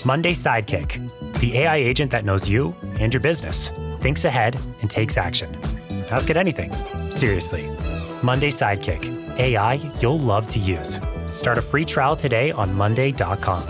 Monday Sidekick, the AI agent that knows you and your business, thinks ahead and takes action. Ask it anything. Seriously. Monday Sidekick, AI you'll love to use. Start a free trial today on monday.com.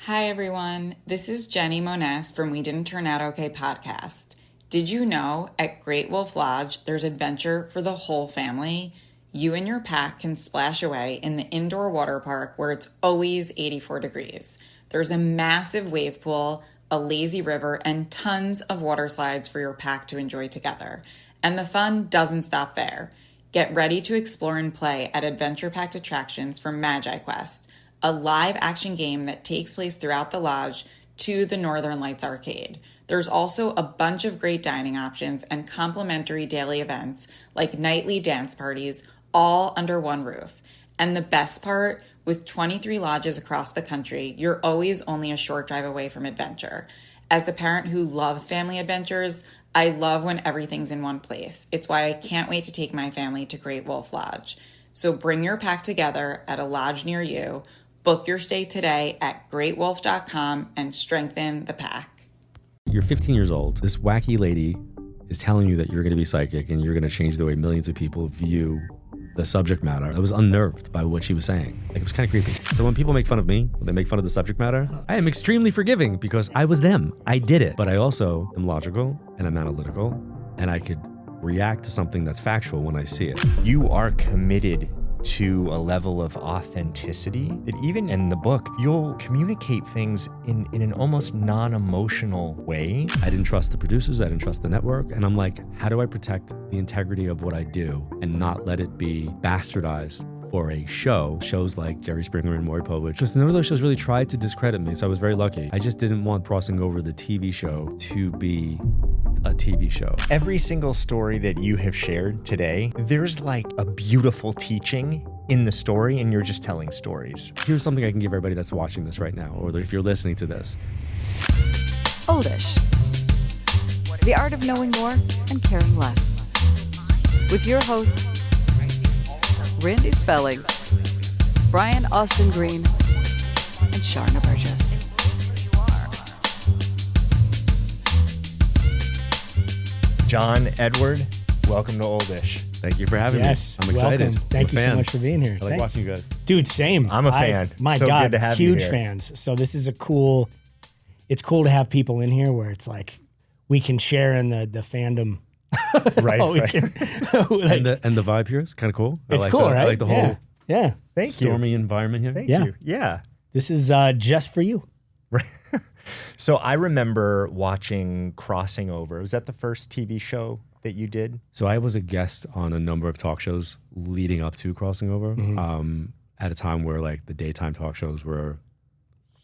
Hi, everyone. This is Jenny Moness from We Didn't Turn Out Okay podcast. Did you know at Great Wolf Lodge, there's adventure for the whole family? You and your pack can splash away in the indoor water park where it's always 84 degrees. There's a massive wave pool, a lazy river, and tons of water slides for your pack to enjoy together. And the fun doesn't stop there. Get ready to explore and play at adventure-packed attractions from Magi Quest, a live action game that takes place throughout the lodge to the Northern Lights Arcade. There's also a bunch of great dining options and complimentary daily events like nightly dance parties, all under one roof. And the best part, with 23 lodges across the country, you're always only a short drive away from adventure. As a parent who loves family adventures, I love when everything's in one place. It's why I can't wait to take my family to Great Wolf Lodge. So bring your pack together at a lodge near you. Book your stay today at greatwolf.com and strengthen the pack. You're 15 years old. This wacky lady is telling you that you're going to be psychic and you're going to change the way millions of people view the subject matter. I was unnerved by what she was saying. Like, it was kind of creepy. So when people make fun of me, when they make fun of the subject matter, I am extremely forgiving because I was them. I did it. But I also am logical and I'm analytical and I could react to something that's factual when I see it. You are committed to a level of authenticity that even in the book, you'll communicate things in an almost non-emotional way. I didn't trust the producers, I didn't trust the network, and I'm like, how do I protect the integrity of what I do and not let it be bastardized for a show? Shows like Jerry Springer and Maury Povich, because none of those shows really tried to discredit me, so I was very lucky. I just didn't want crossing over the TV show to be a TV show. Every single story that you have shared today, there's like a beautiful teaching in the story and you're just telling stories. Here's something I can give everybody that's watching this right now, or if you're listening to this. Oldish. The art of knowing more and caring less. With your host, Randy Spelling, Brian Austin Green, and Sharna Burgess. John Edward, welcome to Oldish. Thank you for having me. I'm excited. Welcome. Thank you so much for being here. I like watching you guys. Dude, same. I'm a fan. My So God, good to have you huge here. fans. So this is it's cool to have people in here where it's like we can share in the fandom. Right, We right. can- like, And the vibe here is kind of cool. it's cool, right? I like the whole Yeah. Thank stormy environment here. Thank Yeah. you. Yeah. This is just for you. So I remember watching Crossing Over. Was that the first TV show that you did? So I was a guest on a number of talk shows leading up to Crossing Over, at a time where like the daytime talk shows were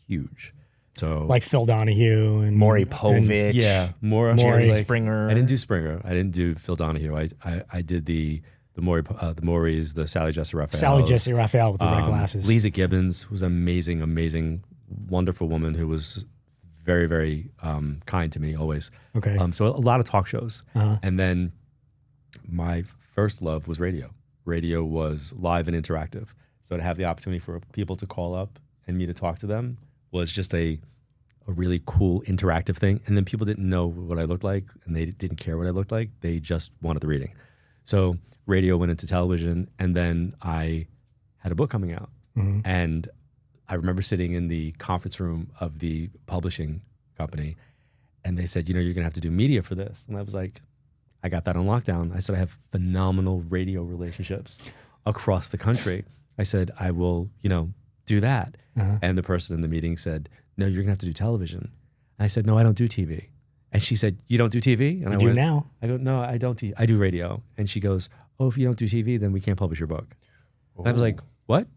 huge. So Like Phil Donahue and Maury Povich. yeah, more Maury like, Springer. I didn't do Springer. I didn't do Phil Donahue. I did the Maurys, the Sally Jesse Raphael. Sally Jesse Raphael with the red glasses. Lisa Gibbons was amazing, wonderful woman who was very, very kind to me always. Okay. So a lot of talk shows. Uh-huh. And then my first love was radio. Radio was live and interactive. So to have the opportunity for people to call up and me to talk to them was just a really cool interactive thing. And then people didn't know what I looked like and they didn't care what I looked like. They just wanted the reading. So radio went into television, and then I had a book coming out. And I remember sitting in the conference room of the publishing company, and they said, you're going to have to do media for this. And I was like, I got that on lockdown. I said, I have phenomenal radio relationships across the country. I said, I will, do that. And the person in the meeting said, no, you're going to have to do television. And I said, no, I don't do TV. And she said, you don't do TV? And I do went, now. I go, no, I don't. I do radio. And she goes, oh, if you don't do TV, then we can't publish your book. And I was like, what?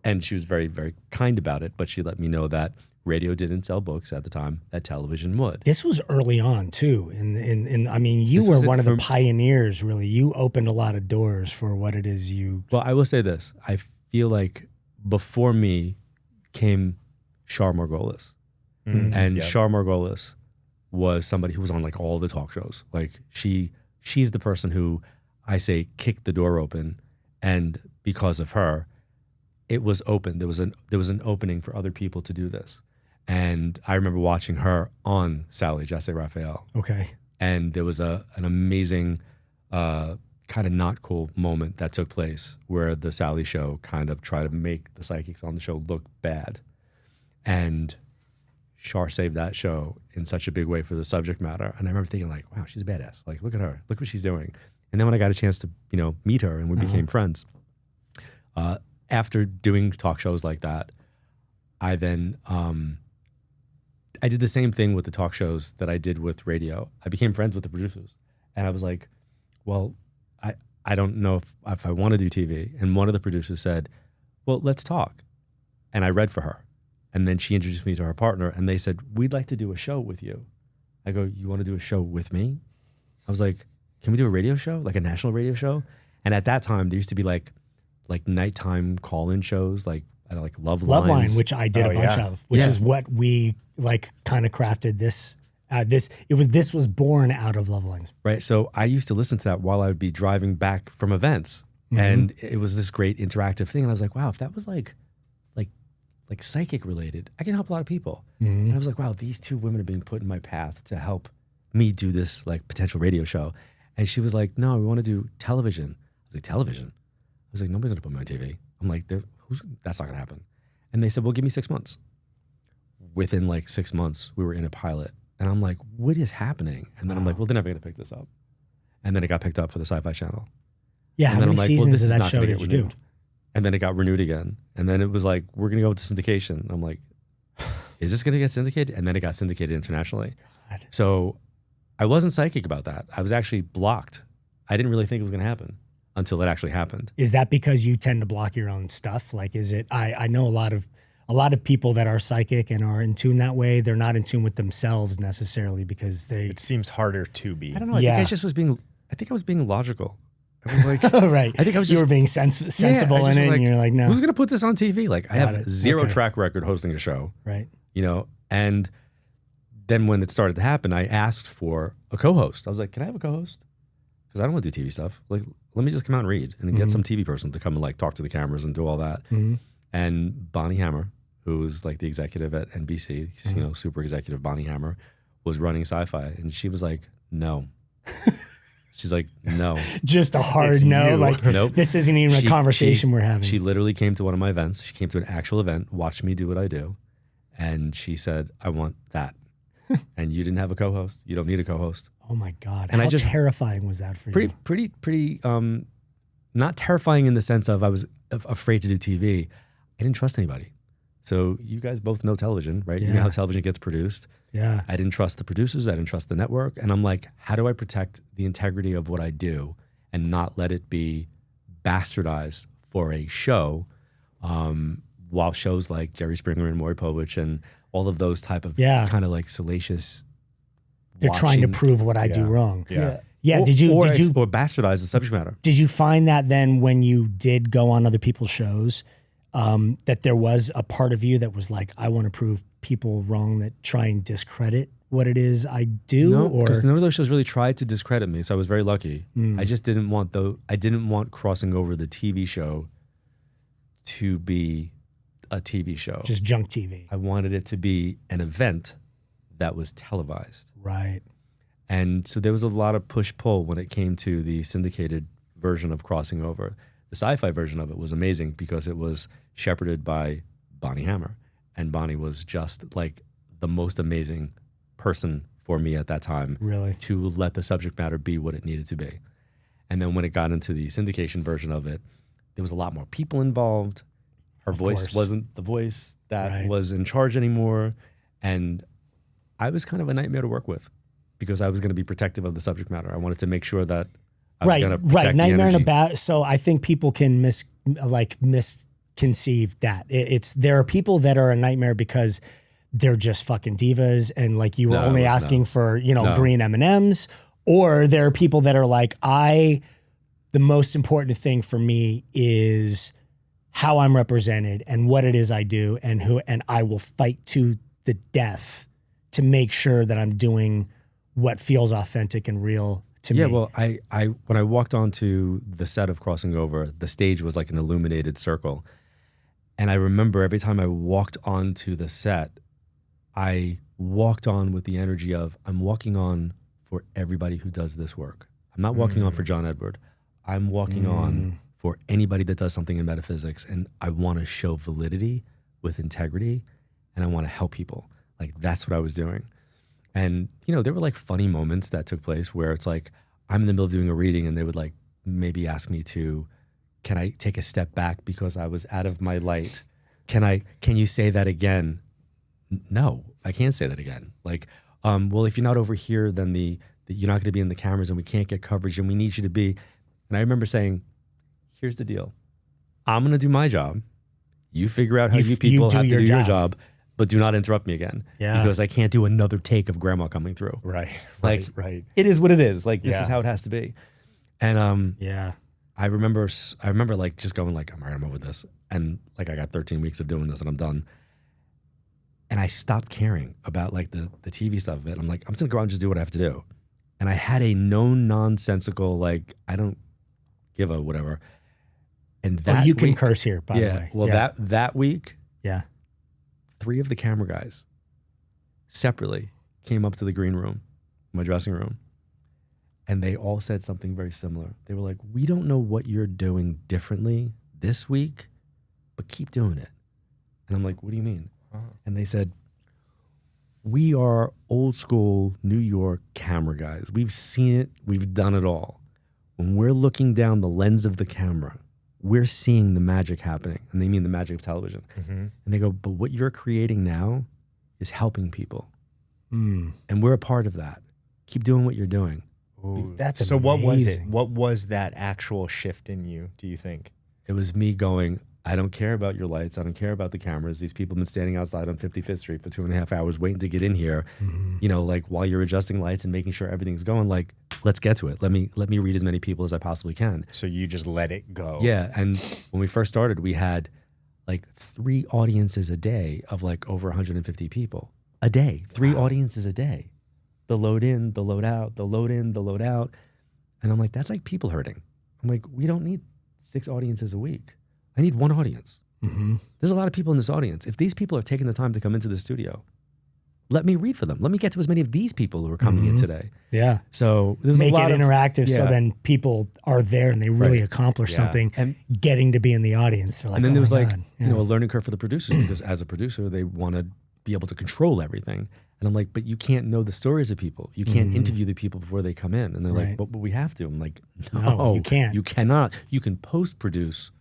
And she was very, very kind about it, but she let me know that radio didn't sell books at the time that television would. This was early on too, and I mean, you This were was one of the pioneers. Really, you opened a lot of doors for what it is you. Well, I will say this: I feel like before me came Shar Margolis, and Shar Margolis was somebody who was on like all the talk shows. Like she's the person who I say kicked the door open, and because of her, it was open. There was an opening for other people to do this. And I remember watching her on Sally Jesse Raphael. Okay. And there was an amazing kind of not cool moment that took place where the Sally show kind of tried to make the psychics on the show look bad. And Shar saved that show in such a big way for the subject matter. And I remember thinking like, wow, she's a badass. Like, look at her. Look what she's doing. And then when I got a chance to, meet her and we became friends, after doing talk shows like that, I then, I did the same thing with the talk shows that I did with radio. I became friends with the producers. And I was like, well, I don't know if I want to do TV. And one of the producers said, well, let's talk. And I read for her. And then she introduced me to her partner and they said, we'd like to do a show with you. I go, you want to do a show with me? I was like, can we do a radio show? Like a national radio show? And at that time, there used to be like nighttime call-in shows, like Love Line, which I did a bunch of, which is what we kind of crafted this. This was born out of Love Lines. Right. So I used to listen to that while I would be driving back from events. And it was this great interactive thing. And I was like, wow, if that was like psychic related, I can help a lot of people. And I was like, wow, these two women are being put in my path to help me do this like potential radio show. And she was like, no, we want to do television. I was like, television? I was like, nobody's gonna put me on TV. I'm like, that's not gonna happen. And they said, well, give me 6 months. Within like 6 months, we were in a pilot. And I'm like, what is happening? And then I'm like, well, they're never gonna pick this up. And then it got picked up for the Sci-Fi Channel. Yeah, and how then many I'm like, seasons this of is that not show gonna did get you renewed. do? And then it got renewed again. And then it was like, we're gonna go to syndication. I'm like, is this gonna get syndicated? And then it got syndicated internationally. God. So I wasn't psychic about that. I was actually blocked. I didn't really think it was gonna happen until it actually happened. Is that because you tend to block your own stuff? Like, is it? I know a lot of people that are psychic and are in tune that way. They're not in tune with themselves necessarily because It seems harder to be. I don't know. I think I was being logical. I was like, right. I think I was you just were being sensible in it, and you're like, no. Who's gonna put this on TV? Like, I have it. zero Okay. track record hosting a show. Right. And then when it started to happen, I asked for a co-host. I was like, can I have a co-host? Because I don't want to do TV stuff. Like, let me just come out and read and get some TV person to come and like talk to the cameras and do all that. And Bonnie Hammer, who's like the executive at NBC, super executive Bonnie Hammer, was running Sci-Fi. And she was like, no. She's like, no. Just a hard It's no. you. Like, Nope. this isn't even a conversation we're having. She literally came to one of my events. She came to an actual event, watched me do what I do. And she said, I want that. And you didn't have a co-host. You don't need a co-host. Oh my God. And How I just- terrifying was that for you? Pretty, not terrifying in the sense of I was afraid to do TV. I didn't trust anybody. So you guys both know television, right? You know Yeah. how television gets produced. Yeah. I didn't trust the producers. I didn't trust the network. And I'm like, how do I protect the integrity of what I do and not let it be bastardized for a show? While shows like Jerry Springer and Maury Povich and all of those type of kind of like salacious. They're trying to watching- prove what I do Yeah. wrong. Yeah. Yeah. or, Did you or bastardize the subject matter? Did you find that then when you did go on other people's shows, that there was a part of you that was like, I want to prove people wrong that try and discredit what it is I do? No, or because none of those shows really tried to discredit me, so I was very lucky. I just didn't want I didn't want crossing over the TV show to be a TV show. just junk TV? I wanted it to be an event that was televised. Right. And so there was a lot of push-pull when it came to the syndicated version of crossing over. The Sci-Fi version of it was amazing because it was shepherded by Bonnie Hammer. And Bonnie was just like the most amazing person for me at that time. Really? To let the subject matter be what it needed to be. And then when it got into the syndication version of it, there was a lot more people involved. Her voice course. wasn't the voice that Right. was in charge anymore. And I was kind of a nightmare to work with because I was going to be protective of the subject matter. I wanted to make sure that I was going to protect the Nightmare and energy. a bad. So I think people can misconceive that. There are people that are a nightmare because they're just fucking divas and like you were only asking for, green M&Ms, or there are people that are like, the most important thing for me is how I'm represented and what it is I do and I will fight to the death to make sure that I'm doing what feels authentic and real to me. Yeah, well, I when I walked onto the set of Crossing Over, the stage was like an illuminated circle. And I remember every time I walked onto the set, I walked on with the energy of, I'm walking on for everybody who does this work. I'm not walking on for John Edward. I'm walking on for anybody that does something in metaphysics. And I want to show validity with integrity, and I want to help people. Like, that's what I was doing. And, there were like funny moments that took place where it's like, I'm in the middle of doing a reading and they would like maybe ask me to, can I take a step back because I was out of my light? Can you say that again? No, I can't say that again. Like, well, if you're not over here, then you're not going to be in the cameras and we can't get coverage and we need you to be. And I remember saying, here's the deal. I'm going to do my job. You figure out how you people have to do your job, but do not interrupt me again. Yeah. Because I can't do another take of grandma coming through. Right. Like, right. It is what it is. Like, this is how it has to be. And yeah. I remember like just going like, all right, I'm over this. And like, I got 13 weeks of doing this and I'm done. And I stopped caring about like the TV stuff of it. I'm like, I'm just gonna go out and just do what I have to do. And I had a nonsensical, like, I don't give a whatever. And that you can curse here, by the way. Well, that week, 3 of the camera guys separately came up to the green room, my dressing room, and they all said something very similar. They were like, we don't know what you're doing differently this week, but keep doing it. And I'm like, what do you mean? And they said, we are old school New York camera guys. We've seen it. We've done it all. When we're looking down the lens of the camera, we're seeing the magic happening. And they mean the magic of television. And they go, but what you're creating now is helping people. And we're a part of that. Keep doing what you're doing. Ooh, that's so amazing. What was it? What was that actual shift in you, do you think? It was me going, I don't care about your lights. I don't care about the cameras. These people have been standing outside on 55th Street for 2.5 hours waiting to get in here, like while you're adjusting lights and making sure everything's going, like, let's get to it. Let me read as many people as I possibly can. So you just let it go. Yeah. And when we first started, we had like 3 audiences a day of like over 150 people a day, 3 audiences a day. The load in, the load out, the load in, the load out. And I'm like, that's like people hurting. I'm like, we don't need 6 audiences a week. I need 1 audience. There's a lot of people in this audience. If these people are taking the time to come into the studio, let me read for them. Let me get to as many of these people who are coming in today. Yeah. So there's Make a lot it interactive so then people are there and they really accomplish something and getting to be in the audience. They're like, and then there was like, a learning curve for the producers because as a producer, they want to be able to control everything. And I'm like, but you can't know the stories of people. You can't interview the people before they come in. And they're like, but we have to. I'm like, no, you can't. You cannot. You can post-produce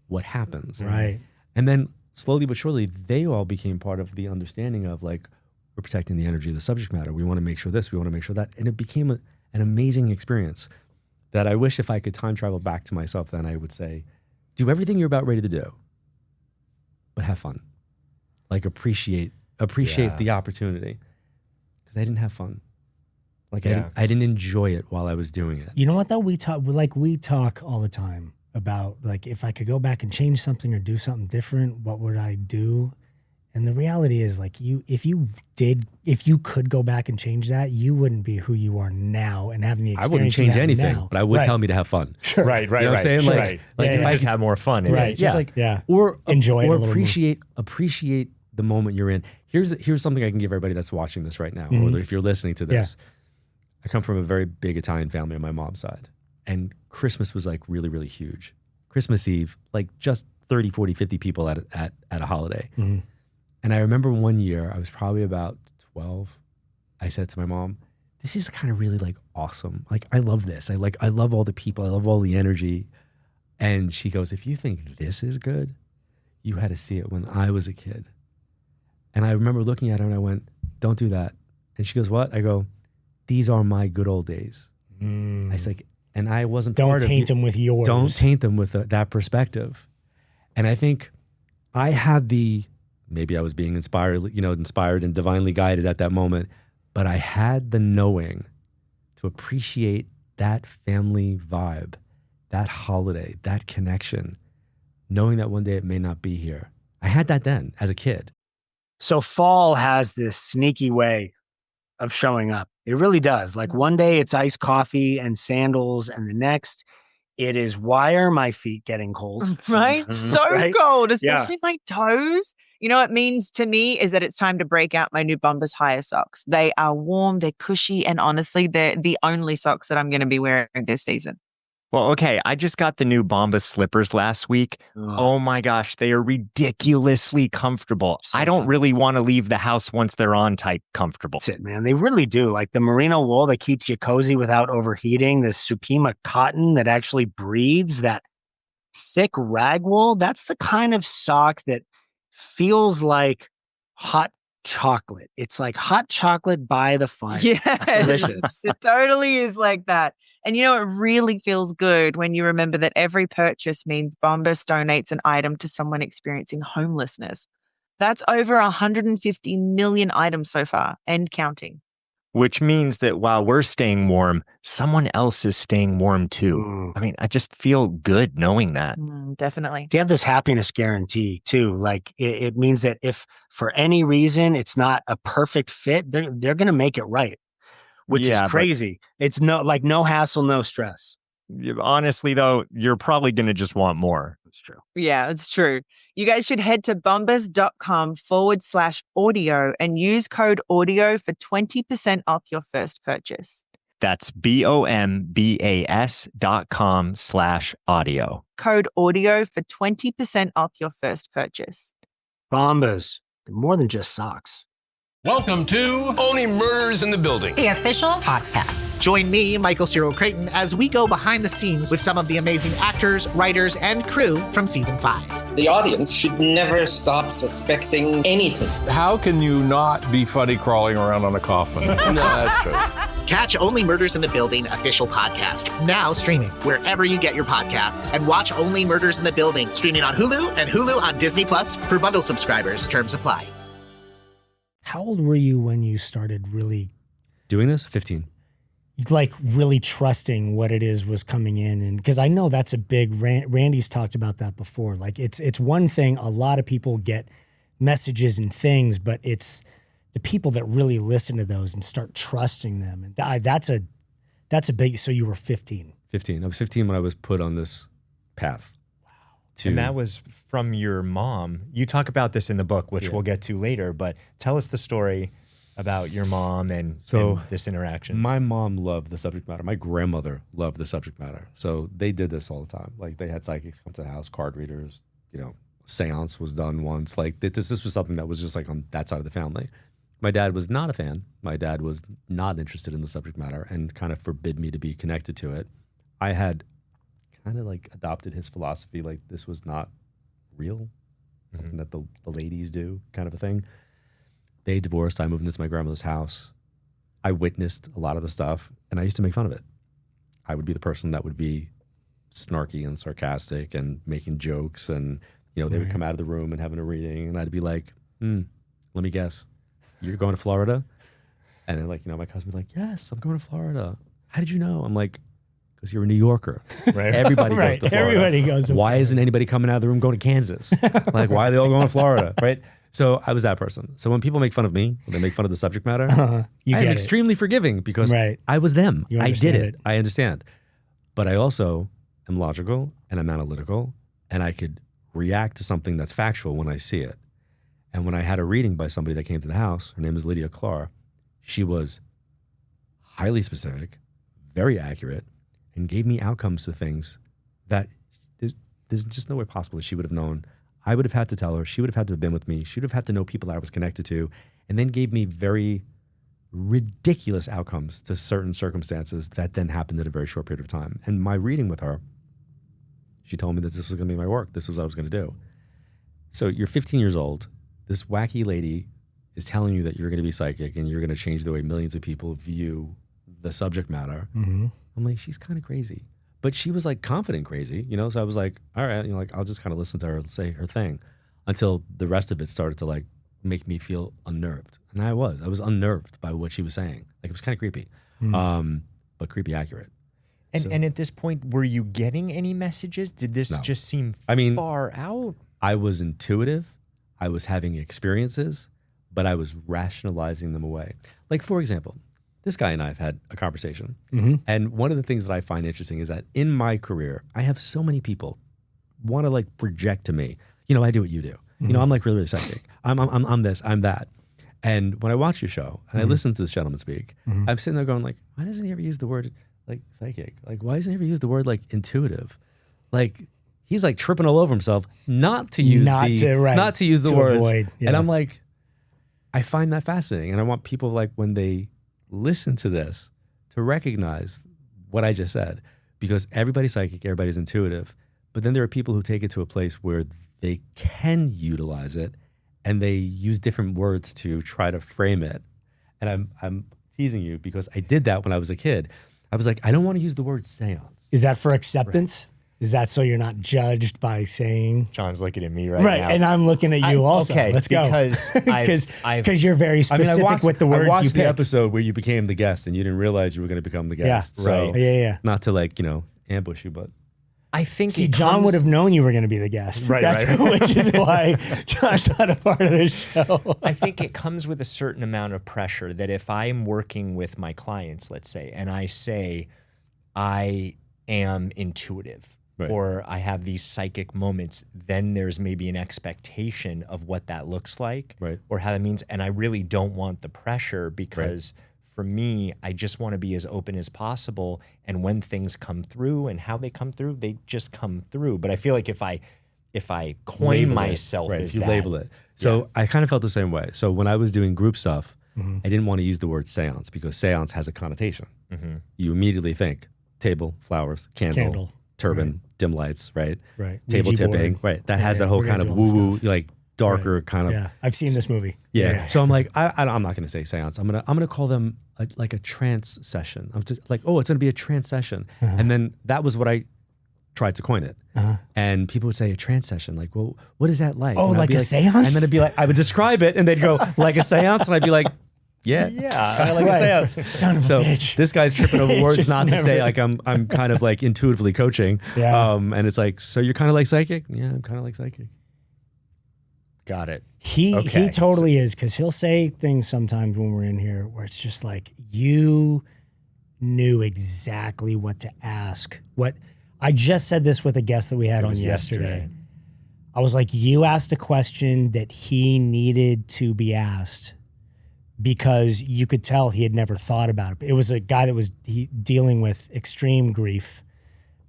what happens. Right. And then slowly but surely, they all became part of the understanding of like, we're protecting the energy of the subject matter. We want to make sure this, we want to make sure that. And it became an amazing experience that I wish if I could time travel back to myself, then I would say, do everything you're about ready to do, but have fun. Like appreciate the opportunity. Because I didn't have fun. Like I didn't enjoy it while I was doing it. You know what though? We talk all the time about like, if I could go back and change something or do something different, what would I do? And the reality is like if you could go back and change that, you wouldn't be who you are now and having the experience. I wouldn't change anything, now. but I would tell me to have fun. Sure. Right. You know what I'm saying? Sure. Like if I just have more fun. Right. Or enjoy it or a little appreciate the moment you're in. Here's something I can give everybody that's watching this right now, or if you're listening to this. I come from a very big Italian family on my mom's side. And Christmas was like really, really huge. Christmas Eve, like just 30, 40, 50 people at a holiday. And I remember one year, I was probably about 12. I said to my mom, this is kind of really like awesome. Like, I love this. I love all the people. I love all the energy. And she goes, if you think this is good, you had to see it when I was a kid. And I remember looking at her and I went, don't do that. And she goes, what? I go, these are my good old days. I was like, and I wasn't Don't part of taint them with yours. Don't taint them with that perspective. And I think I had maybe I was being inspired and divinely guided at that moment, but I had the knowing to appreciate that family vibe, that holiday, that connection, knowing that one day it may not be here. I had that then as a kid. So fall has this sneaky way of showing up. It really does. Like one day it's iced coffee and sandals, and the next It is, why are my feet getting cold? Right? So Right? cold, especially my toes. You know what it means to me is that it's time to break out my new Bombas Higher socks. They are warm, they're cushy, and honestly, they're the only socks that I'm going to be wearing this season. Well, okay, I just got the new Bombas slippers last week. Oh my gosh, they are ridiculously comfortable. I don't really want to leave the house once they're on type comfortable. That's it, man. They really do. Like the merino wool that keeps you cozy without overheating, this Supima cotton that actually breathes, that thick rag wool. That's the kind of sock that feels like hot chocolate. It's like hot chocolate by the fire. Yes, It's delicious. it totally is like that. And you know, it really feels good when you remember that every purchase means Bombas donates an item to someone experiencing homelessness. That's over 150 million items so far and counting. Which means that while we're staying warm, someone else is staying warm too. I mean, I just feel good knowing that. Definitely. They have this happiness guarantee too. Like it means that if for any reason it's not a perfect fit, they're going to make it right, which is crazy. It's no hassle, no stress. Honestly, though, you're probably going to just want more. That's true. Yeah, it's true. You guys should head to bombas.com/audio and use code audio for 20% off your first purchase. That's bombas.com/audio. Code audio for 20% off your first purchase. Bombas, they're more than just socks. Welcome to Only Murders in the Building, the official podcast. Join me, Michael Cyril Creighton, as we go behind the scenes with some of the amazing actors, writers, and crew from season 5. The audience should never stop suspecting anything. How can you not be funny crawling around on a coffin? No, that's true. Catch Only Murders in the Building official podcast, now streaming wherever you get your podcasts. And watch Only Murders in the Building, streaming on Hulu and Hulu on Disney Plus for bundle subscribers. Terms apply. How old were you when you started really doing this? 15. Like really trusting what it is was coming in? And because I know that's a big, Randy's talked about that before. Like it's one thing, a lot of people get messages and things, but it's the people that really listen to those and start trusting them. And that's a big, so you were 15. 15. I was 15 when I was put on this path. And that was from your mom. You talk about this in the book, which we'll get to later, but tell us the story about your mom and this interaction. My mom loved the subject matter. My grandmother loved the subject matter. So they did this all the time. Like they had psychics come to the house, card readers, seance was done once. Like this was something that was just like on that side of the family. My dad was not a fan. My dad was not interested in the subject matter and kind of forbid me to be connected to it. I had kind of like adopted his philosophy, like this was not real, something that the ladies do, kind of a thing. They divorced. I moved into my grandmother's house. I witnessed a lot of the stuff, and I used to make fun of it. I would be the person that would be snarky and sarcastic and making jokes, and they would come out of the room and having a reading, and I'd be like, let me guess, you're going to Florida? And then my cousin would be like, yes, I'm going to Florida. How did you know? I'm like, because you're a New Yorker. Right. Everybody goes to Florida. Everybody goes to Florida. Why isn't anybody coming out of the room going to Kansas? Like, why are they all going to Florida? Right? So I was that person. So when people make fun of me, when they make fun of the subject matter, I'm extremely forgiving because I was them. I did it. I understand. But I also am logical and I'm analytical and I could react to something that's factual when I see it. And when I had a reading by somebody that came to the house, her name is Lydia Clark, she was highly specific, very accurate, and gave me outcomes to things that there's just no way possible that she would have known. I would have had to tell her. She would have had to have been with me. She would have had to know people that I was connected to, and then gave me very ridiculous outcomes to certain circumstances that then happened in a very short period of time. And my reading with her, she told me that this was going to be my work. This was what I was going to do. So you're 15 years old. This wacky lady is telling you that you're going to be psychic and you're going to change the way millions of people view the subject matter. Mm-hmm. I'm like, she's kind of crazy. But she was like confident crazy, so I was like, all right, I'll just kind of listen to her say her thing until the rest of it started to like make me feel unnerved. And I was unnerved by what she was saying. Like it was kind of creepy, but creepy accurate. And at this point, were you getting any messages? Did this just seem far out? I was intuitive. I was having experiences, but I was rationalizing them away. Like, for example, this guy and I have had a conversation. Mm-hmm. And one of the things that I find interesting is that in my career, I have so many people want to like project to me, I do what you do. I'm like really, really psychic. I'm this, I'm that. And when I watch your show and I listen to this gentleman speak, I'm sitting there going like, why doesn't he ever use the word like psychic? Like, why doesn't he ever use the word like intuitive? Like, he's like tripping all over himself not to use the words. Avoid, And I'm like, I find that fascinating. And I want people like when they listen to this to recognize what I just said, because everybody's psychic, everybody's intuitive. But then there are people who take it to a place where they can utilize it and they use different words to try to frame it. And I'm teasing you because I did that when I was a kid. I was like, I don't want to use the word seance. Is that for acceptance? Right. Is that so you're not judged by saying? John's looking at me right now. And I'm looking at you also. Okay, let's go. Because you're very specific with the words you I watched pick. the episode where you became the guest and you didn't realize you were going to become the guest. Yeah, so, yeah. Not to like, ambush you, but. I think John would have known you were going to be the guest. Right. Which is why John's not a part of this show. I think it comes with a certain amount of pressure that if I'm working with my clients, let's say, and I say I am intuitive, right, or I have these psychic moments, then there's maybe an expectation of what that looks like, right, or how that means. And I really don't want the pressure because for me, I just want to be as open as possible. And when things come through and how they come through, they just come through. But I feel like if I coin label myself it, as you that, label it. So I kind of felt the same way. So when I was doing group stuff, I didn't want to use the word seance because seance has a connotation. You immediately think table, flowers, candle. Turban, dim lights, right? Table Ouija tipping, board. right? That has that whole kind of woo-woo, like darker kind of. Yeah, I've seen this movie. Yeah. So I'm like, I'm not going to say seance. I'm gonna call them like a trance session. Like, oh, it's going to be a trance session. And then that was what I tried to coin it. And people would say a trance session. Like, well, what is that like? Oh, like a seance? And then it'd be like, I would describe it and they'd go, like a seance? And I'd be like, yeah, kind of like a seance. Son of a bitch. This guy's tripping over words not to say like I'm kind of like intuitively coaching. Yeah. And it's like, so you're kind of like psychic? Yeah, I'm kind of like psychic. Got it. He totally is, because he'll say things sometimes when we're in here where it's just like, you knew exactly what to ask. What I just said this with a guest that we had on yesterday. I was like, you asked a question that he needed to be asked because you could tell he had never thought about it. It was a guy that was dealing with extreme grief.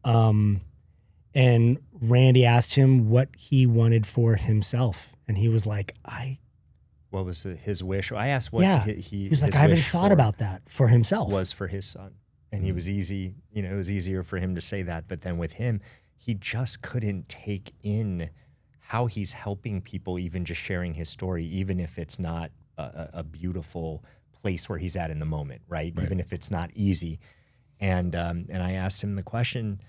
And Randy asked him what he wanted for himself. And he was like, what was his wish? I asked what he was like, I haven't thought about that for himself. Was for his son. And he was easy, it was easier for him to say that. But then with him, he just couldn't take in how he's helping people, even just sharing his story, even if it's not a beautiful place where he's at in the moment, right? Even if it's not easy. And I asked him the question,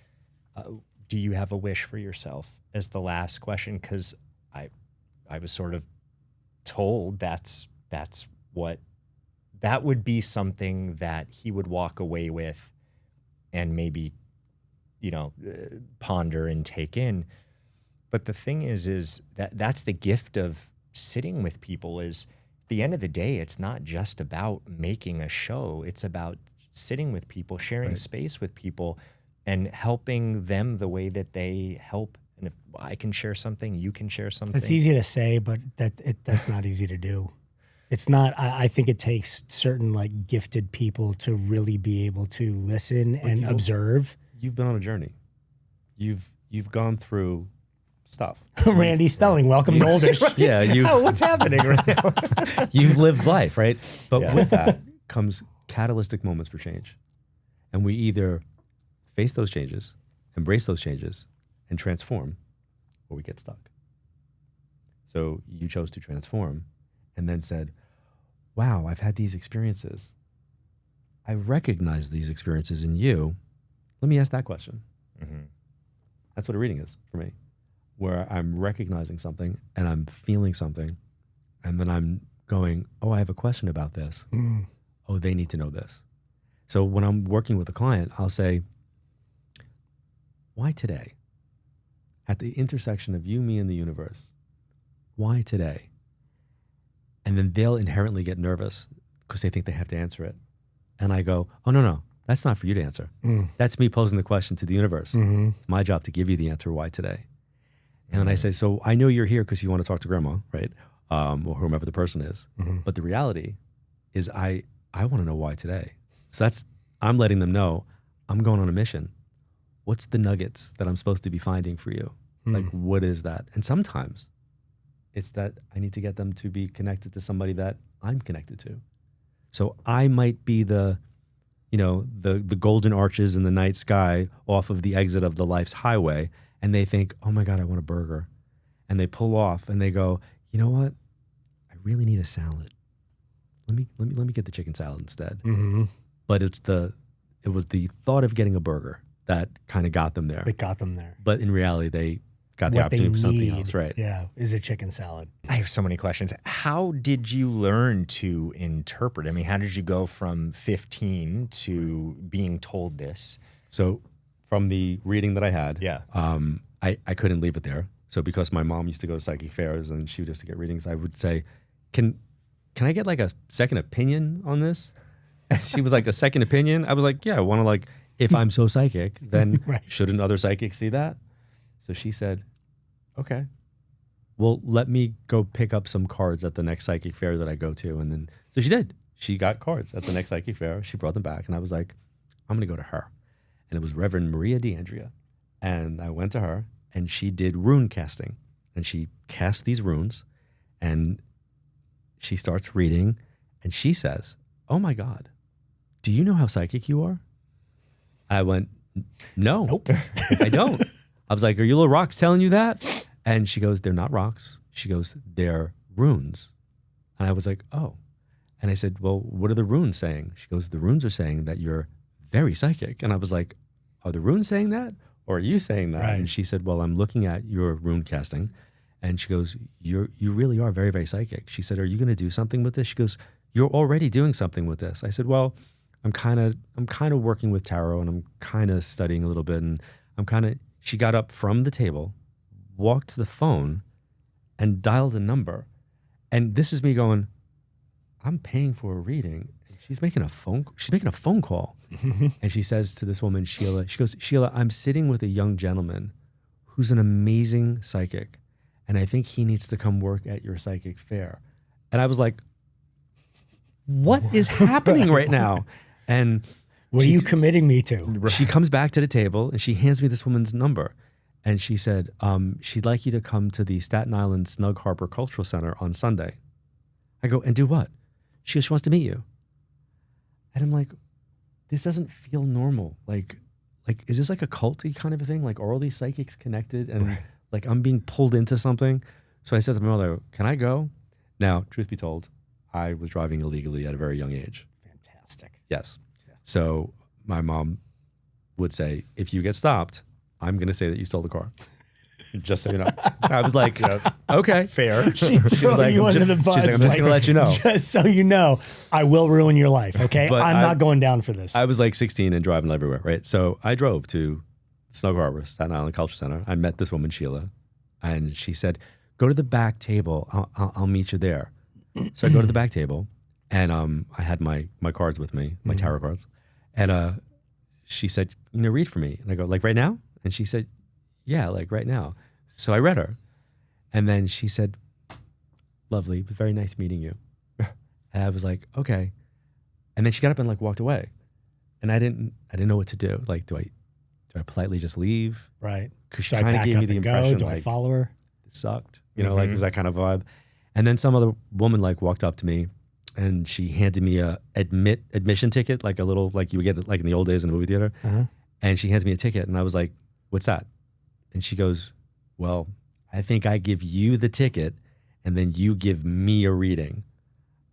do you have a wish for yourself, as the last question? Because I was sort of told that would be something that he would walk away with and maybe, ponder and take in. But the thing is that's the gift of sitting with people. Is at the end of the day, it's not just about making a show. It's about sitting with people, sharing space with people, and helping them the way that they help. And if I can share something, you can share something. It's easy to say, but that's not easy to do. It's not. I think it takes certain like gifted people to really be able to listen and observe. You've been on a journey. You've gone through stuff. Randy Spelling, welcome to Oldish. Yeah, what's happening right now? You've lived life, right? But with that comes catalytic moments for change. And we either face those changes, embrace those changes, and transform, or we get stuck. So you chose to transform and then said, wow, I've had these experiences. I recognize these experiences in you. Let me ask that question. That's what a reading is for me, where I'm recognizing something and I'm feeling something, and then I'm going, oh, I have a question about this. Oh, they need to know this. So when I'm working with a client, I'll say, why today? At the intersection of you, me, and the universe, why today? And then they'll inherently get nervous because they think they have to answer it. And I go, oh, no, that's not for you to answer. That's me posing the question to the universe. It's my job to give you the answer why today. And then I say, so I know you're here because you want to talk to grandma, right? Or whomever the person is. But the reality is I want to know why today. So I'm letting them know I'm going on a mission. What's the nuggets that I'm supposed to be finding for you? Like, what is that? And sometimes it's that I need to get them to be connected to somebody that I'm connected to. So I might be the golden arches in the night sky off of the exit of the life's highway, and they think, oh my God, I want a burger. And they pull off and they go, you know what? I really need a salad. Let me get the chicken salad instead. But it was the thought of getting a burger that kind of got them there. It got them there. But in reality, they got the What opportunity they for something need, else, right? Yeah, is a chicken salad. I have so many questions. How did you learn to interpret? I mean, how did you go from 15 to being told this? So from the reading that I had, Yeah. I couldn't leave it there. So because my mom used to go to psychic fairs and she used to get readings, I would say, can I get like a second opinion on this? And she was like, a second opinion? I was like, yeah, I want to like, if I'm so psychic, then Right. shouldn't other psychics see that? So she said, okay, well, let me go pick up some cards at the next psychic fair that I go to. And then, so she did. She got cards at the next psychic fair. She brought them back. And I was like, I'm going to go to her. And it was Reverend Maria DeAndrea. And I went to her and she did rune casting. And she cast these runes and she starts reading and she says, oh my God, do you know how psychic you are? I went, no, Nope. I don't. I was like, are your little rocks telling you that? And she goes, they're not rocks. She goes, they're runes. And I was like, oh. And I said, well, what are the runes saying? She goes, the runes are saying that you're very psychic. And I was like, are the runes saying that? Or are you saying that? Right. And she said, well, I'm looking at your rune casting. And she goes, you really are very, very psychic. She said, are you going to do something with this? She goes, you're already doing something with this. I said, well, I'm kind of working with tarot and I'm kind of studying a little bit. And she got up from the table, walked to the phone and dialed a number. And this is me going, I'm paying for a reading. She's making a phone call. And she says to this woman, Sheila, she goes, Sheila, I'm sitting with a young gentleman who's an amazing psychic. And I think he needs to come work at your psychic fair. And I was like, what is happening right now? And What are you committing me to? she comes back to the table and she hands me this woman's number. And she said, she'd like you to come to the Staten Island Snug Harbor Cultural Center on Sunday. I go, and do what? She goes, she wants to meet you. And I'm like, this doesn't feel normal. Like, is this like a culty kind of a thing? Like, are all these psychics connected? And like, I'm being pulled into something. So I said to my mother, can I go? Now, truth be told, I was driving illegally at a very young age. Fantastic. Yes. So my mom would say, if you get stopped, I'm going to say that you stole the car. Just so you know. I was like, okay, fair. She was like, you under the bus. She's like, I'm just going to let you know. Just so you know, I will ruin your life, okay? But I'm not going down for this. I was like 16 and driving everywhere, right? So I drove to Snug Harbor, Staten Island Culture Center. I met this woman, Sheila, and she said, go to the back table. I'll meet you there. So I go to the back table, and I had my cards with me, my tarot cards. And she said, read for me. And I go, like right now? And she said, yeah, like right now. So I read her. And then she said, lovely, it was very nice meeting you. And I was like, okay. And then she got up and like walked away. And I didn't know what to do. Like, do I politely just leave? Right. Because she Do I kind of pack gave up me the and impression go? Do like, I follow her? it sucked. Like it was that kind of vibe. And then some other woman like walked up to me and she handed me a admission ticket, like a little, like you would get it like in the old days in the movie theater. And she hands me a ticket and I was like, what's that? And she goes, well, I think I give you the ticket and then you give me a reading.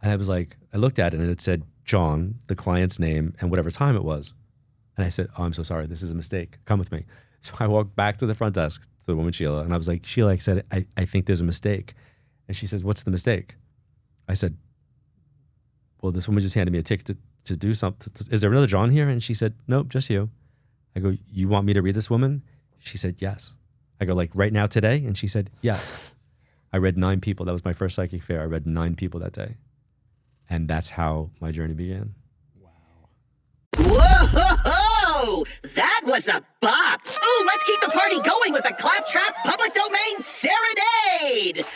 And I was like, I looked at it and it said John, the client's name, and whatever time it was. And I said, oh, I'm so sorry. This is a mistake. Come with me. So I walked back to the front desk to the woman, Sheila, and I was like, Sheila, I said, I think there's a mistake. And she says, what's the mistake? I said, well, this woman just handed me a ticket to do something. Is there another John here? And she said, nope, just you. I go, you want me to read this woman? She said, yes. I go, like right now today? And she said, yes. I read 9 people. That was my first psychic fair. I read 9 people that day. And that's how my journey began. Whoa, that was a bop. Ooh, let's keep the party going with the Claptrap Public Domain Serenade.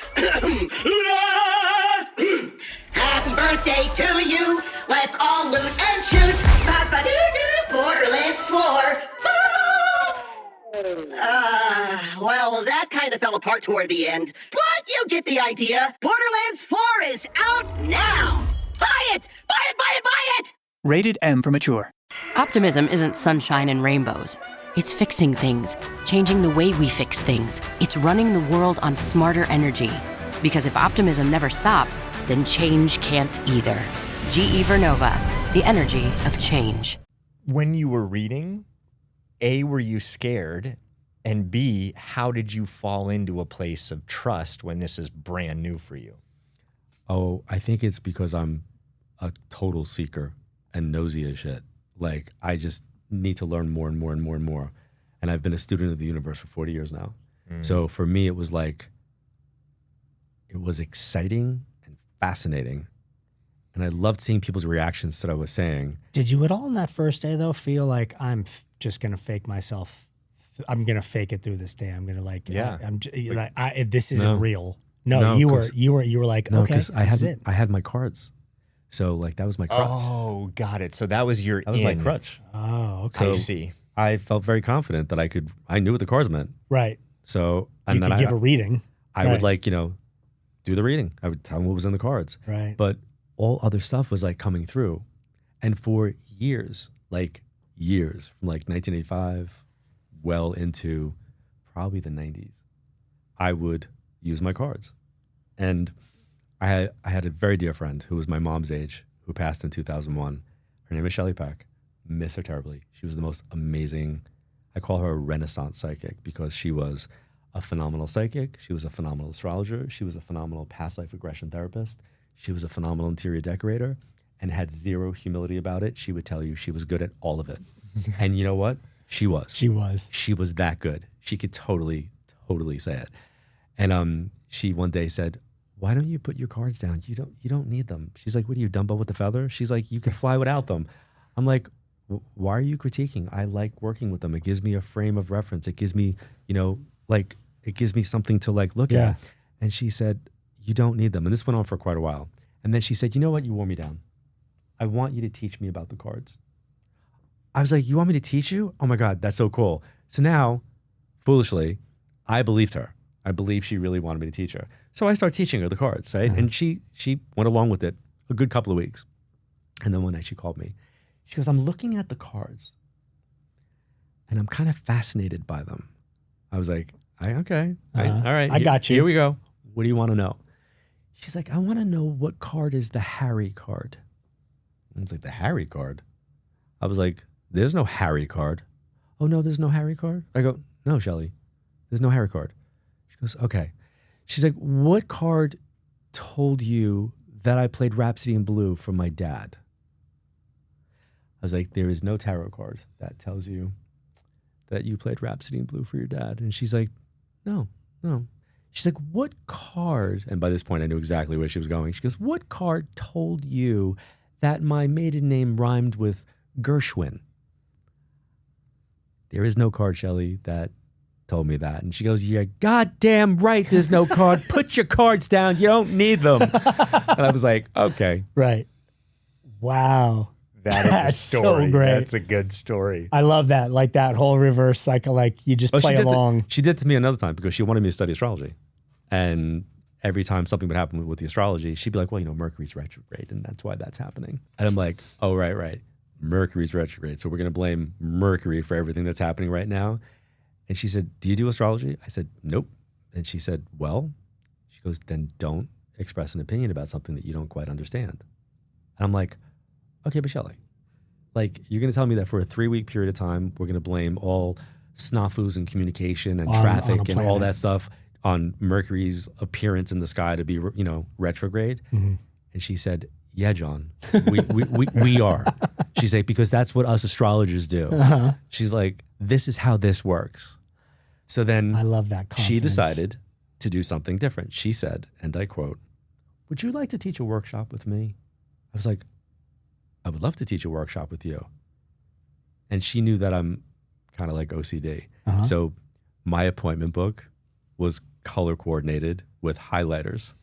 Happy birthday to you. Let's all loot and shoot. Ba-ba-doo-doo, Borderlands 4. Well, that kind of fell apart toward the end. But you get the idea. Borderlands 4 is out now. Buy it! Buy it, buy it, buy it! Rated M for mature. Optimism isn't sunshine and rainbows. It's fixing things, changing the way we fix things. It's running the world on smarter energy. Because if optimism never stops, then change can't either. GE Vernova, the energy of change. When you were reading, A, were you scared? And B, how did you fall into a place of trust when this is brand new for you? Oh, I think it's because I'm a total seeker and nosy as shit. Like, I just need to learn more and more and more and more. And I've been a student of the universe for 40 years now. So for me, it was like, it was exciting and fascinating. And I loved seeing people's reactions to what I was saying. Did you at all on that first day, though, feel like I'm just going to fake myself? I'm going to fake it through this day. I'm going to this isn't real. No, you were like, no, okay, because I had my cards. So like that was my crutch. Oh, got it. So that was my crutch. Oh, okay. So I see. I felt very confident that I knew what the cards meant. Right. So and then I give a reading. I would do the reading. I would tell them what was in the cards. Right. But all other stuff was like coming through. And for years, from like 1985 well into probably the 90s, I would use my cards. And I had a very dear friend who was my mom's age who passed in 2001. Her name is Shelley Peck. Miss her terribly. She was the most amazing, I call her a Renaissance psychic because she was a phenomenal psychic. She was a phenomenal astrologer. She was a phenomenal past life regression therapist. She was a phenomenal interior decorator and had zero humility about it. She would tell you she was good at all of it. And you know what? She was. She was that good. She could totally say it. And she one day said, "Why don't you put your cards down? You don't need them." She's like, "What are you, Dumbo with the feather?" She's like, "You can fly without them." I'm like, "Why are you critiquing? I like working with them. It gives me a frame of reference. It gives me, it gives me something to look at." And she said, "You don't need them." And this went on for quite a while. And then she said, "You know what? You wore me down. I want you to teach me about the cards." I was like, "You want me to teach you? Oh my God, that's so cool." So now, foolishly, I believed her. I believe she really wanted me to teach her. So I started teaching her the cards, right? And she went along with it a good couple of weeks. And then one night she called me. She goes, "I'm looking at the cards and I'm kind of fascinated by them." I was like, okay, all right. I got you. Here we go. What do you want to know? She's like, "I want to know what card is the Harry card." I was like, "The Harry card?" I was like, "There's no Harry card." "Oh no, there's no Harry card?" I go, "No, Shelley, there's no Harry card." She goes, "Okay." She's like, "What card told you that I played Rhapsody in Blue for my dad?" I was like, "There is no tarot card that tells you that you played Rhapsody in Blue for your dad." And she's like, no. She's like, "What card?" And by this point, I knew exactly where she was going. She goes, "What card told you that my maiden name rhymed with Gershwin?" "There is no card, Shelley, that told me that." And she goes, "You're goddamn right there's no card. Put your cards down. You don't need them." And I was like, okay. Right. Wow. That's a story. So great. That's a good story. I love that. Like that whole reverse cycle, like you just play along. She did to me another time because she wanted me to study astrology. And every time something would happen with the astrology, she'd be like, "Well, Mercury's retrograde and that's why that's happening." And I'm like, "Oh, right. Mercury's retrograde. So we're going to blame Mercury for everything that's happening right now." And she said, "Do you do astrology?" I said, "Nope." And she said, "Well," she goes, "then don't express an opinion about something that you don't quite understand." And I'm like, "Okay, but Shelley, you're going to tell me that for a 3-week period of time, we're going to blame all snafus and communication and traffic and all that stuff on Mercury's appearance in the sky to be, retrograde?" Mm-hmm. And she said, "Yeah, John, we are." She's like, "Because that's what us astrologers do." Uh-huh. She's like, "This is how this works." So then I love that confidence. She decided to do something different. She said, and I quote, "Would you like to teach a workshop with me?" I was like, "I would love to teach a workshop with you." and she knew that I'm kind of like OCD. So my appointment book was color coordinated with highlighters,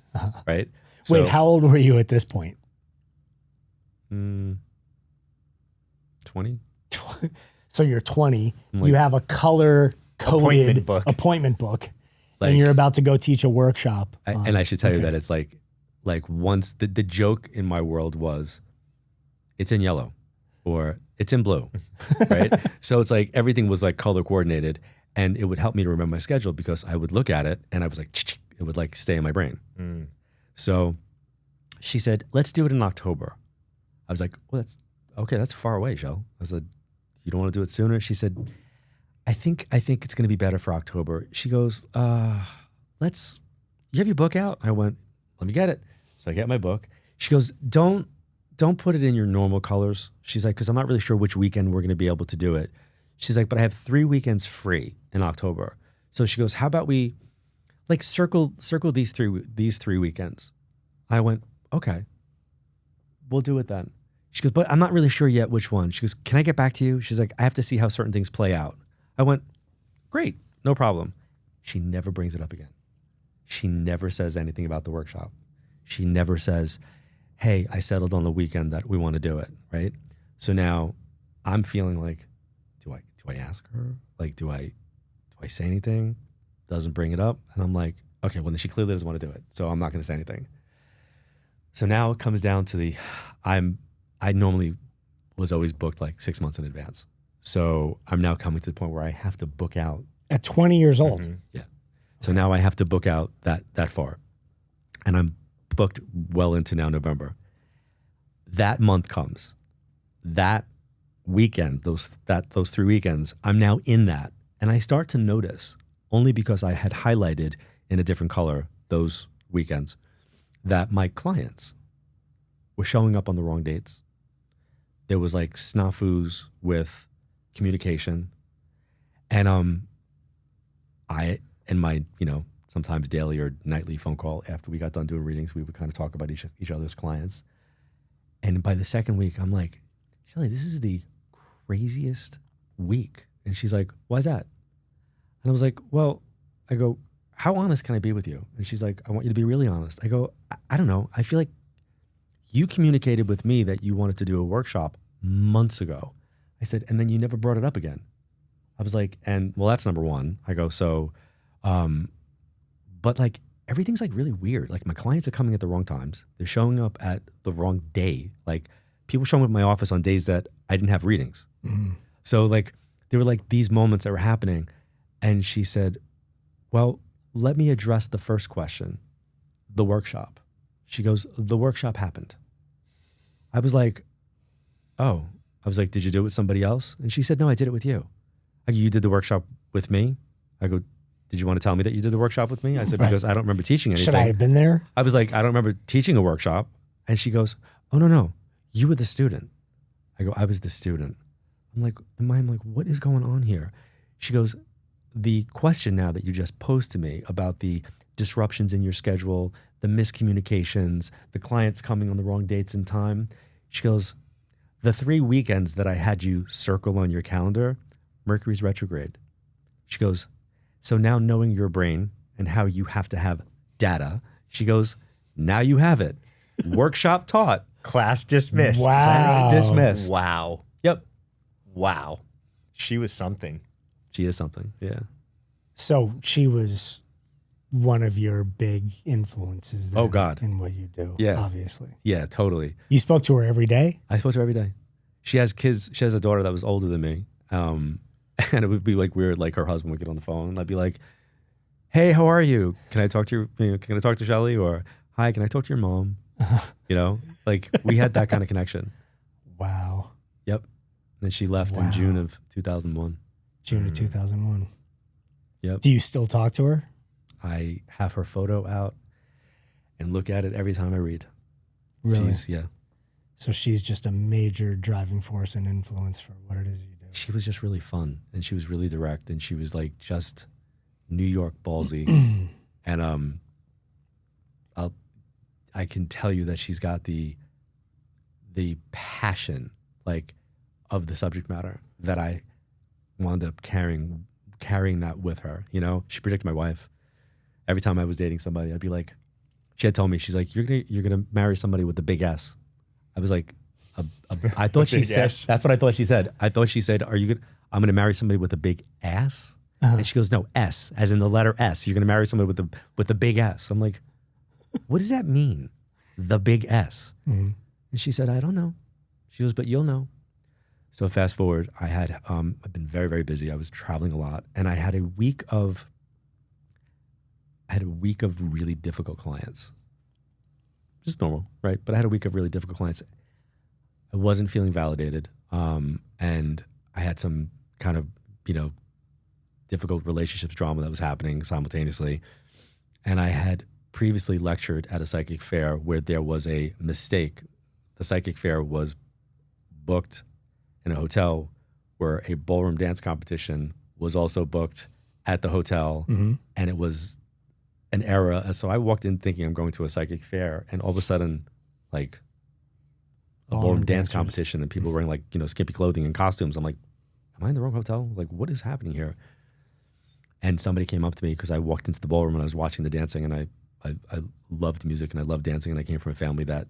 right? Wait, how old were you at this point? 20. So you're 20. You have a color coded appointment book, and you're about to go teach a workshop. And I should tell you that it's like once the joke in my world was, it's in yellow or it's in blue, right? So it's like everything was like color coordinated, and it would help me to remember my schedule because I would look at it and I was like, it would like stay in my brain. So she said, let's do it in October. I was like, well, that's far away, Joe. I said, you don't want to do it sooner? She said, I think it's going to be better for October. She goes, you have your book out? I went, let me get it. So I get my book. She goes, don't put it in your normal colors. She's like, because I'm not really sure which weekend we're going to be able to do it. She's like, but I have 3 weekends free in October. So she goes, how about we like circle these three weekends? I went, okay, we'll do it then. She goes, but I'm not really sure yet which one. She goes, can I get back to you? She's like, I have to see how certain things play out. I went, great, no problem. She never brings it up again. She never says anything about the workshop. She never says, hey, I settled on the weekend that we want to do it, right? So now I'm feeling like, do I ask her? Like, do I say anything? Doesn't bring it up. And I'm like, okay, well, then she clearly doesn't want to do it. So I'm not going to say anything. So now it comes down to I normally was always booked like 6 months in advance. So I'm now coming to the point where I have to book out. At 20 years old? Yeah. So now I have to book out that far. And I'm booked well into now November. That month comes. That weekend, those 3 weekends, I'm now in that. And I start to notice, only because I had highlighted in a different color those weekends, that my clients were showing up on the wrong dates. There was like snafus with communication. And I, in my, sometimes daily or nightly phone call after we got done doing readings, we would kind of talk about each other's clients. And by the second week, I'm like, Shelly, this is the craziest week. And she's like, why is that? And I was like, well, I go, how honest can I be with you? And she's like, I want you to be really honest. I go, I don't know. I feel like you communicated with me that you wanted to do a workshop months ago. I said, and then you never brought it up again. I was like, and well, that's number one. I go, so, but like everything's like really weird. Like my clients are coming at the wrong times. They're showing up at the wrong day. Like people showing up at my office on days that I didn't have readings. So like there were like these moments that were happening. And she said, well, let me address the first question, the workshop. She goes, the workshop happened. I was like, oh. I was like, did you do it with somebody else? And she said, no, I did it with you. I go, you did the workshop with me? I go, did you want to tell me that you did the workshop with me? I said, because I don't remember teaching anything. Should I have been there? I was like, I don't remember teaching a workshop. And she goes, oh, no, you were the student. I go, I was the student. I'm like, what is going on here? She goes, the question now that you just posed to me about the disruptions in your schedule, the miscommunications, the clients coming on the wrong dates and time. She goes, the 3 weekends that I had you circle on your calendar, Mercury's retrograde. She goes, so now knowing your brain and how you have to have data, she goes, now you have it. Workshop taught. Class dismissed. Wow. Class dismissed. Wow. Yep. Wow. She was something. She is something, yeah. So she was one of your big influences then. Oh, God. In what you do, Yeah. obviously. Yeah, totally. You spoke to her every day? I spoke to her every day. She has kids. She has a daughter that was older than me. And it would be like weird, like her husband would get on the phone and I'd be like, hey, how are you? Can I talk to can I talk to Shelly? Or, hi, can I talk to your mom? Like we had that kind of connection. Wow. Yep. And she left in June of 2001. June of 2001. Yep. Do you still talk to her? I have her photo out and look at it every time I read. Really? Yeah. So she's just a major driving force and influence for what it is you do. She was just really fun and she was really direct and she was like just New York ballsy. And I can tell you that she's got the passion like of the subject matter. that I wound up carrying that with her. You know, she predicted my wife. Every time I was dating somebody, I'd be like, she had told me, she's like, you're gonna marry somebody with the big S. I was like, I thought she said, S. that's what I thought she said. I thought she said, I'm gonna marry somebody with a big ass. And she goes, no, S, as in the letter S. You're gonna marry somebody with the big S. I'm like, what does that mean? The big S. And she said, I don't know. She goes, but you'll know. So fast forward, I've been very, very busy. I was traveling a lot, and I had a week of really difficult clients. Just normal, right? But I had a week of really difficult clients. I wasn't feeling validated, and I had some kind of, difficult relationships drama that was happening simultaneously. And I had previously lectured at a psychic fair where there was a mistake. The psychic fair was booked in a hotel where a ballroom dance competition was also booked at the hotel, and it was an error. And so I walked in thinking I'm going to a psychic fair, and all of a sudden, like, a ballroom dance competition, and people wearing like, skimpy clothing and costumes. I'm like, am I in the wrong hotel? Like, what is happening here? And somebody came up to me because I walked into the ballroom and I was watching the dancing, and I loved music and I loved dancing, and I came from a family that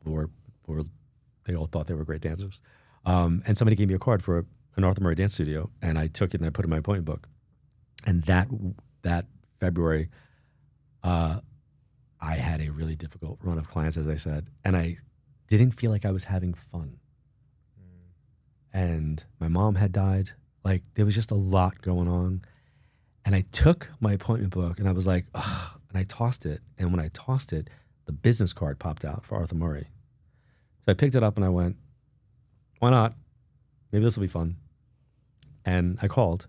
they all thought they were great dancers. And somebody gave me a card for an Arthur Murray dance studio, and I took it and I put it in my appointment book. And that February, I had a really difficult run of clients, as I said, and I didn't feel like I was having fun. And my mom had died. Like, there was just a lot going on. And I took my appointment book and I was like, ugh, and I tossed it. And when I tossed it, the business card popped out for Arthur Murray. So I picked it up and I went, why not? Maybe this will be fun. And I called,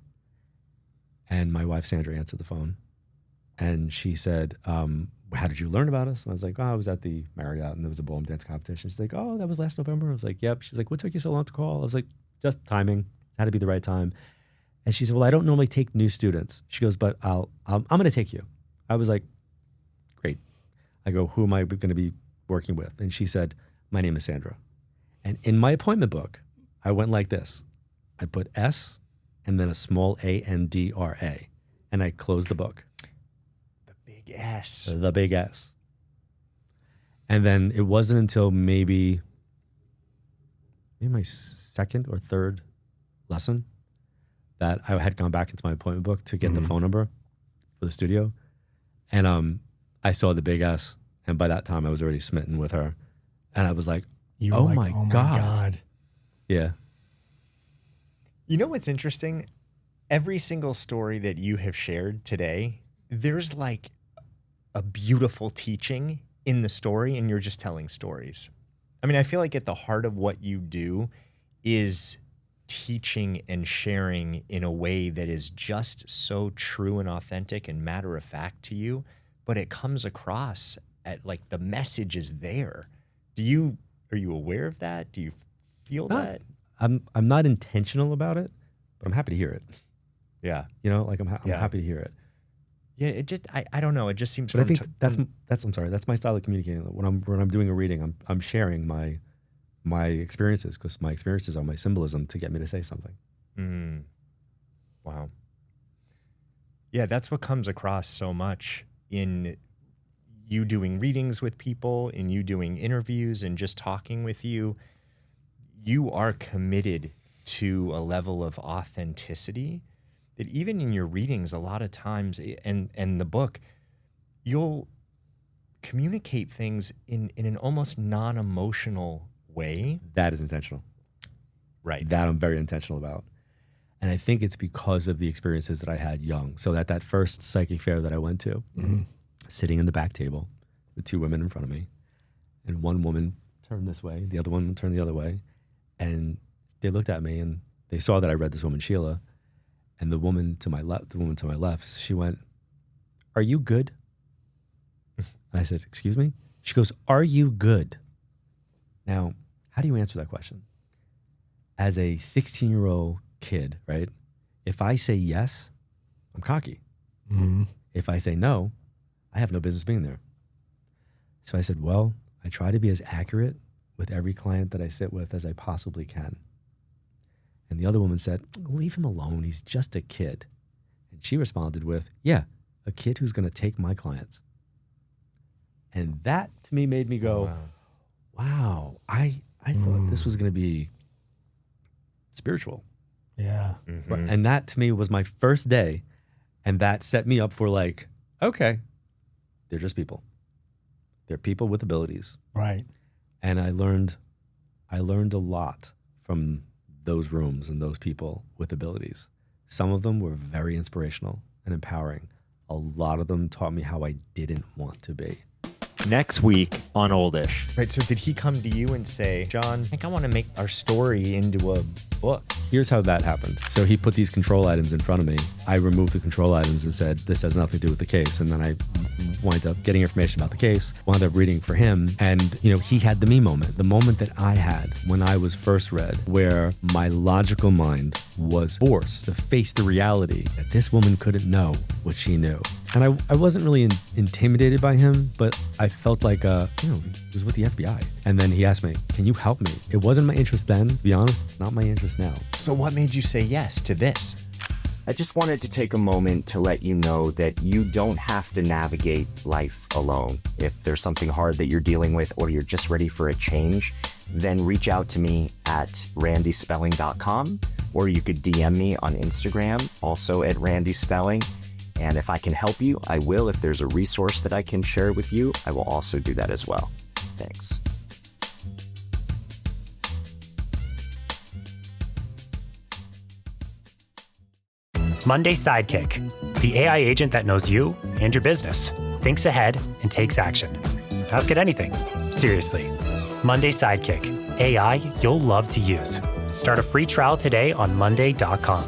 and my wife, Sandra, answered the phone. And she said, how did you learn about us? And I was like, I was at the Marriott and there was a ballroom dance competition. She's like, oh, that was last November? I was like, yep. She's like, what took you so long to call? I was like, just timing. It had to be the right time. And she said, well, I don't normally take new students. She goes, but I'm going to take you. I was like, great. I go, who am I going to be working with? And she said, my name is Sandra. And in my appointment book, I went like this. I put S and then a small ANDRA, and I closed the book. The big S. The big S. And then it wasn't until maybe my second or third lesson that I had gone back into my appointment book to get the phone number for the studio. And I saw the big S, and by that time I was already smitten with her. And I was like, oh my God. Yeah. You know what's interesting? Every single story that you have shared today, there's like a beautiful teaching in the story, and you're just telling stories. I mean, I feel like at the heart of what you do is teaching and sharing in a way that is just so true and authentic and matter of fact to you, but it comes across at like the message is there. Are you aware of that? Do you feel that? I'm not intentional about it, but I'm happy to hear it. Yeah. I'm happy to hear it. Yeah, it just I don't know. It just seems. But I think that's my style of communicating. When I'm doing a reading, I'm sharing my experiences, because my experiences are my symbolism to get me to say something. Wow. Yeah, that's what comes across so much in you doing readings with people, in you doing interviews and just talking with you. You are committed to a level of authenticity that even in your readings, a lot of times, and the book, you'll communicate things in an almost non-emotional way. That is intentional. Right. That I'm very intentional about. And I think it's because of the experiences that I had young. So at that first psychic fair that I went to, sitting in the back table with two women in front of me, and one woman turned this way, the other one turned the other way, and they looked at me and they saw that I read this woman, Sheila, and the woman to my left, she went, "Are you good?" And I said, "Excuse me?" She goes, "Are you good?" Now, how do you answer that question? As a 16-year-old kid, right? If I say yes, I'm cocky. If I say no, I have no business being there. So I said, well, I try to be as accurate with every client that I sit with as I possibly can. And the other woman said, leave him alone. He's just a kid. And she responded with, yeah, a kid who's going to take my clients. And that to me made me go, wow, I thought this was going to be spiritual. Yeah. Mm-hmm. And that to me was my first day. And that set me up for like, okay, they're just people. They're people with abilities. Right. And I learned a lot from those rooms and those people with abilities. Some of them were very inspirational and empowering. A lot of them taught me how I didn't want to be. Next week on Oldish. Right, so did he come to you and say, John, I think I want to make our story into a book? Here's how that happened. So he put these control items in front of me. I removed the control items and said, this has nothing to do with the case. And then I wound up getting information about the case, wound up reading for him. And, you know, he had the me moment, the moment that I had when I was first read, where my logical mind was forced to face the reality that this woman couldn't know what she knew. And I wasn't really intimidated by him, but I felt like, you know, he was with the FBI. And then he asked me, can you help me? It wasn't my interest then, to be honest. It's not my interest now. So what made you say yes to this? I just wanted to take a moment to let you know that you don't have to navigate life alone. If there's something hard that you're dealing with or you're just ready for a change, then reach out to me at randyspelling.com, or you could DM me on Instagram, also at randyspelling. And if I can help you, I will. If there's a resource that I can share with you, I will also do that as well. Thanks. Monday Sidekick, the AI agent that knows you and your business, thinks ahead and takes action. Ask it anything, seriously. Monday Sidekick, AI you'll love to use. Start a free trial today on monday.com.